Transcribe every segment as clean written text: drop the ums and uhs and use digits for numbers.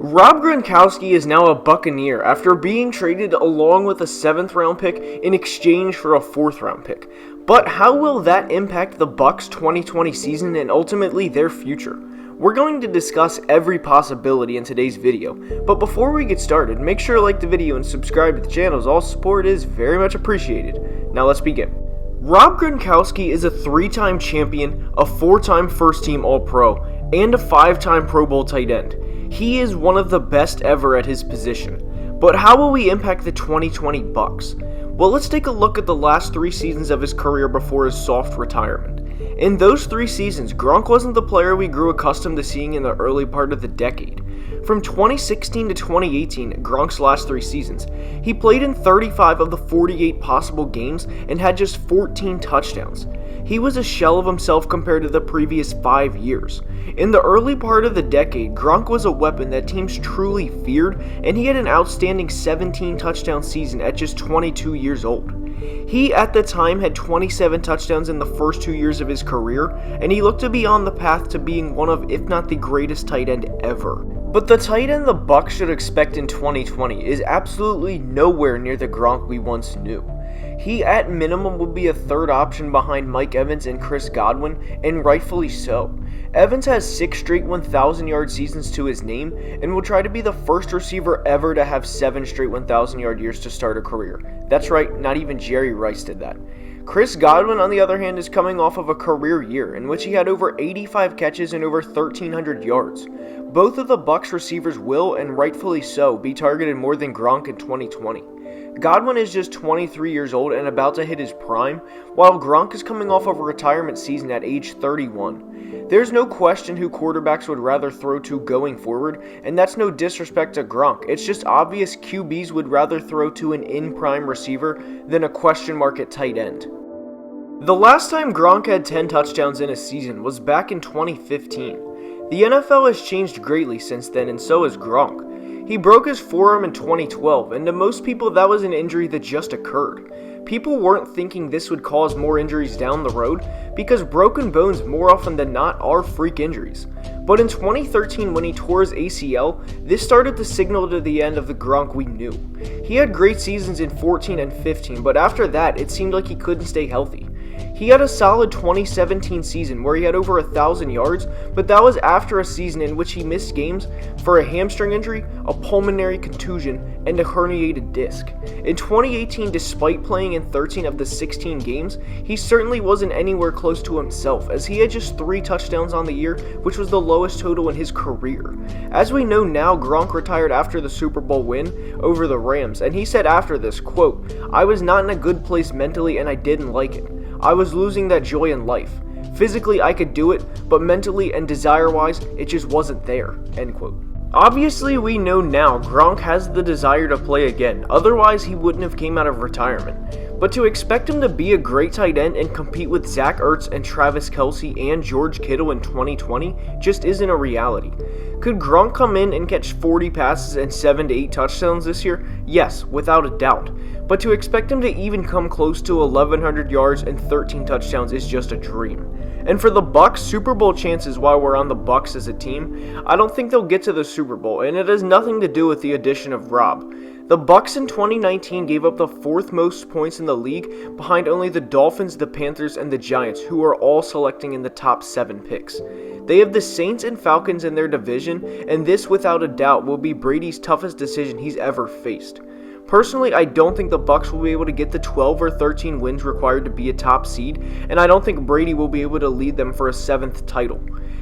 Rob Gronkowski is now a Buccaneer after being traded along with a 7th round pick in exchange for a 4th round pick. But how will that impact the Bucs' 2020 season and ultimately their future? We're going to discuss every possibility in today's video, but before we get started, make sure to like the video and subscribe to the channel as all support is very much appreciated. Now let's begin. Rob Gronkowski is a 3-time champion, a 4-time first-team All-Pro, and a 5-time Pro Bowl tight end. He is one of the best ever at his position. But how will he impact the 2020 Bucs? Well, let's take a look at the last 3 seasons of his career before his soft retirement. In those 3 seasons, Gronk wasn't the player we grew accustomed to seeing in the early part of the decade. From 2016 to 2018, Gronk's last 3 seasons, he played in 35 of the 48 possible games and had just 14 touchdowns. He was a shell of himself compared to the previous 5 years. In the early part of the decade, Gronk was a weapon that teams truly feared, and he had an outstanding 17 touchdown season at just 22 years old. He, at the time, had 27 touchdowns in the first 2 years of his career, and he looked to be on the path to being one of, if not the greatest tight end ever. But the tight end the Bucs should expect in 2020 is absolutely nowhere near the Gronk we once knew. He, at minimum, would be a 3rd option behind Mike Evans and Chris Godwin, and rightfully so. Evans has 6 straight 1,000-yard seasons to his name, and will try to be the first receiver ever to have 7 straight 1,000-yard years to start a career. That's right, not even Jerry Rice did that. Chris Godwin, on the other hand, is coming off of a career year in which he had over 85 catches and over 1,300 yards. Both of the Bucs receivers will, and rightfully so, be targeted more than Gronk in 2020. Godwin is just 23 years old and about to hit his prime, while Gronk is coming off of a retirement season at age 31. There's no question who quarterbacks would rather throw to going forward, and that's no disrespect to Gronk. It's just obvious QBs would rather throw to an in-prime receiver than a question mark at tight end. The last time Gronk had 10 touchdowns in a season was back in 2015. The NFL has changed greatly since then, and so has Gronk. He broke his forearm in 2012, and to most people that was an injury that just occurred. People weren't thinking this would cause more injuries down the road because broken bones more often than not are freak injuries. But in 2013 when he tore his ACL, this started to signal to the end of the Gronk we knew. He had great seasons in 14 and 15, but after that it seemed like he couldn't stay healthy. He had a solid 2017 season where he had over 1,000 yards, but that was after a season in which he missed games for a hamstring injury, a pulmonary contusion, and a herniated disc. In 2018, despite playing in 13 of the 16 games, he certainly wasn't anywhere close to himself, as he had just 3 touchdowns on the year, which was the lowest total in his career. As we know now, Gronk retired after the Super Bowl win over the Rams, and he said after this, quote, "I was not in a good place mentally and I didn't like it. I was losing that joy in life. Physically, I could do it, but mentally and desire-wise, it just wasn't there," end quote. Obviously, we know now Gronk has the desire to play again, otherwise he wouldn't have came out of retirement. But to expect him to be a great tight end and compete with Zach Ertz and Travis Kelce and George Kittle in 2020 just isn't a reality. Could Gronk come in and catch 40 passes and 7 to 8 touchdowns this year? Yes, without a doubt. But to expect him to even come close to 1,100 yards and 13 touchdowns is just a dream. And for the Bucs, Super Bowl chances while we're on the Bucs as a team, I don't think they'll get to the Super Bowl, and it has nothing to do with the addition of Rob. The Bucs in 2019 gave up the 4th most points in the league, behind only the Dolphins, the Panthers, and the Giants, who are all selecting in the top 7 picks. They have the Saints and Falcons in their division, and this without a doubt will be Brady's toughest decision he's ever faced. Personally, I don't think the Bucs will be able to get the 12 or 13 wins required to be a top seed, and I don't think Brady will be able to lead them for a 7th title.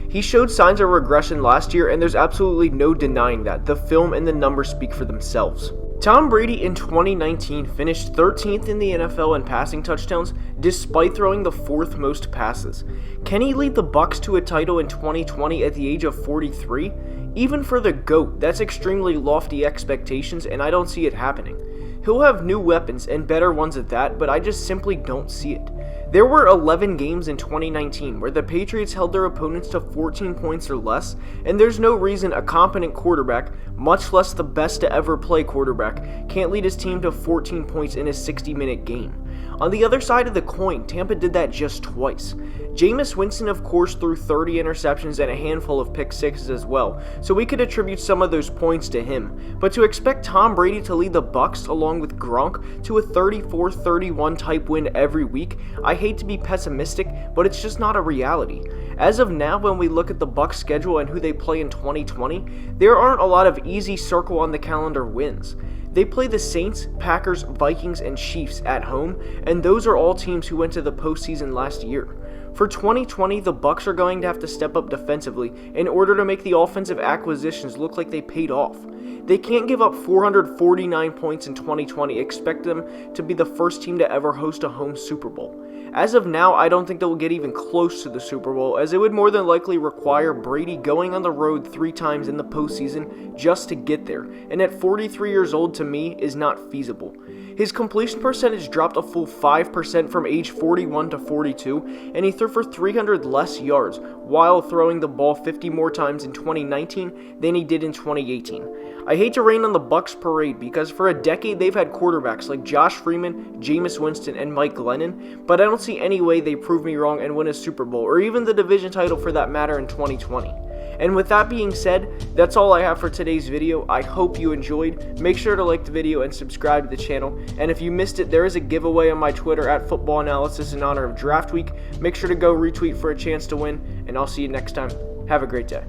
He showed signs of regression last year, and there's absolutely no denying that. The film and the numbers speak for themselves. Tom Brady in 2019 finished 13th in the NFL in passing touchdowns despite throwing the 4th most passes. Can he lead the Bucs to a title in 2020 at the age of 43? Even for the GOAT, that's extremely lofty expectations, and I don't see it happening. He'll have new weapons, and better ones at that, but I just simply don't see it. There were 11 games in 2019 where the Patriots held their opponents to 14 points or less, and there's no reason a competent quarterback, much less the best to ever play quarterback, can't lead his team to 14 points in a 60-minute game. On the other side of the coin, Tampa did that just twice. Jameis Winston, of course, threw 30 interceptions and a handful of pick sixes as well, so we could attribute some of those points to him. But to expect Tom Brady to lead the Bucs along with Gronk to a 34-31 type win every week, I hate to be pessimistic, but it's just not a reality. As of now, when we look at the Bucs schedule and who they play in 2020, there aren't a lot of easy circle on the calendar wins. They play the Saints, Packers, Vikings, and Chiefs at home, and those are all teams who went to the postseason last year. For 2020, the Bucs are going to have to step up defensively in order to make the offensive acquisitions look like they paid off. They can't give up 449 points in 2020, expect them to be the first team to ever host a home Super Bowl. As of now, I don't think they'll get even close to the Super Bowl, as it would more than likely require Brady going on the road 3 times in the postseason just to get there, and at 43 years old, to me, is not feasible. His completion percentage dropped a full 5% from age 41 to 42, and he threw for 300 less yards, while throwing the ball 50 more times in 2019 than he did in 2018. I hate to rain on the Bucs parade because for a decade they've had quarterbacks like Josh Freeman, Jameis Winston, and Mike Glennon, but I don't see any way they prove me wrong and win a Super Bowl, or even the division title for that matter in 2020. And with that being said, that's all I have for today's video. I hope you enjoyed. Make sure to like the video and subscribe to the channel. And if you missed it, there is a giveaway on my Twitter at Football Analysis in honor of Draft Week. Make sure to go retweet for a chance to win, and I'll see you next time. Have a great day.